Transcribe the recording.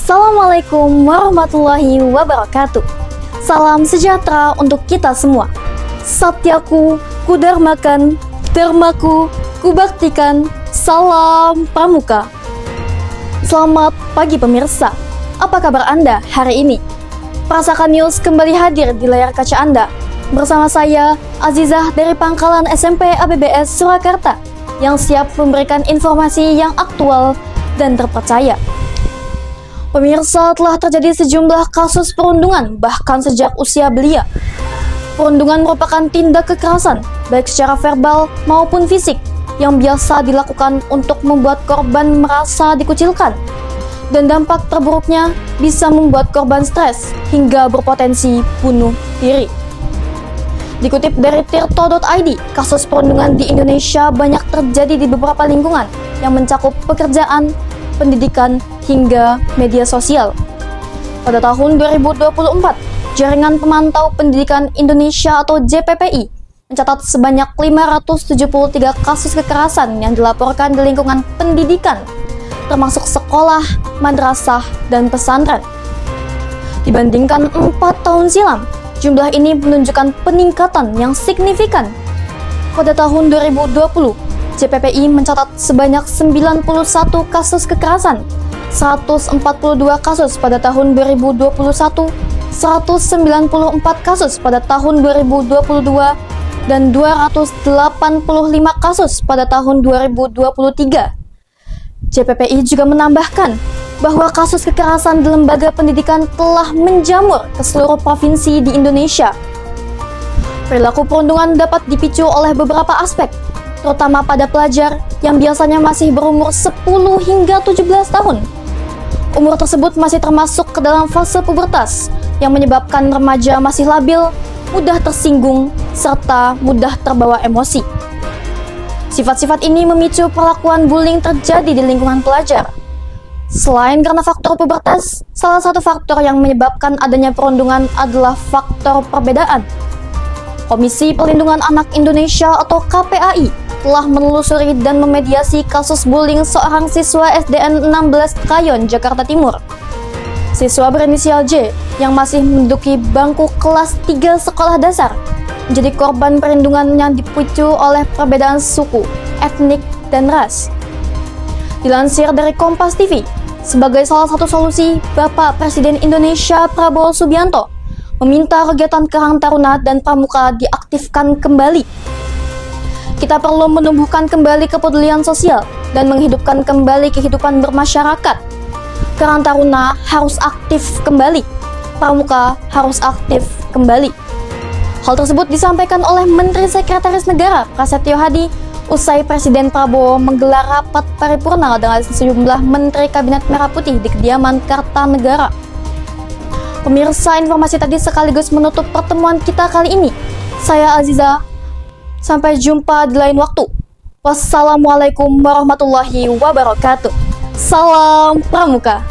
Assalamualaikum warahmatullahi wabarakatuh. Salam sejahtera untuk kita semua. Satyaku kudarmakan, dharmaku kubaktikan. Salam Pramuka. Selamat pagi pemirsa. Apa kabar Anda hari ini? Prasaka News kembali hadir di layar kaca Anda. Bersama saya, Azizah dari Pangkalan SMP ABBS Surakarta, yang siap memberikan informasi yang aktual dan terpercaya. Pemirsa, telah terjadi sejumlah kasus perundungan bahkan sejak usia belia. Perundungan merupakan tindak kekerasan, baik secara verbal maupun fisik, yang biasa dilakukan untuk membuat korban merasa dikucilkan. Dan dampak terburuknya bisa membuat korban stres hingga berpotensi bunuh diri. Dikutip dari tirto.id, kasus perundungan di Indonesia banyak terjadi di beberapa lingkungan yang mencakup pekerjaan, pendidikan, hingga media sosial. Pada tahun 2024, Jaringan Pemantau Pendidikan Indonesia atau JPPI mencatat sebanyak 573 kasus kekerasan yang dilaporkan di lingkungan pendidikan, termasuk sekolah, madrasah, dan pesantren. Dibandingkan 4 tahun silam, jumlah ini menunjukkan peningkatan yang signifikan. Pada tahun 2020, JPPI mencatat sebanyak 91 kasus kekerasan, 142 kasus pada tahun 2021, 194 kasus pada tahun 2022, dan 285 kasus pada tahun 2023. JPPI juga menambahkan bahwa kasus kekerasan di lembaga pendidikan telah menjamur ke seluruh provinsi di Indonesia. Perilaku perundungan dapat dipicu oleh beberapa aspek, terutama pada pelajar yang biasanya masih berumur 10 hingga 17 tahun. Umur tersebut masih termasuk ke dalam fase pubertas, yang menyebabkan remaja masih labil, mudah tersinggung, serta mudah terbawa emosi. Sifat-sifat ini memicu perlakuan bullying terjadi di lingkungan pelajar. Selain karena faktor pubertas, salah satu faktor yang menyebabkan adanya perundungan adalah faktor perbedaan. Komisi Perlindungan Anak Indonesia atau KPAI telah menelusuri dan memediasi kasus bullying seorang siswa SDN 16 Kayon, Jakarta Timur. Siswa berinisial J yang masih menduduki bangku kelas 3 sekolah dasar menjadi korban perundungan yang dipicu oleh perbedaan suku, etnik, dan ras. Dilansir dari Kompas TV, sebagai salah satu solusi, Bapak Presiden Indonesia Prabowo Subianto meminta kegiatan Karang Taruna dan Pramuka diaktifkan kembali. Kita perlu menumbuhkan kembali kepedulian sosial dan menghidupkan kembali kehidupan bermasyarakat. Karang Taruna harus aktif kembali, Pramuka harus aktif kembali. Hal tersebut disampaikan oleh Menteri Sekretaris Negara Prasetyo Hadi usai Presiden Prabowo menggelar rapat paripurna dengan sejumlah Menteri Kabinet Merah Putih di kediaman Kartanegara. Pemirsa, informasi tadi sekaligus menutup pertemuan kita kali ini. Saya Aziza, sampai jumpa di lain waktu. Wassalamualaikum warahmatullahi wabarakatuh. Salam Pramuka.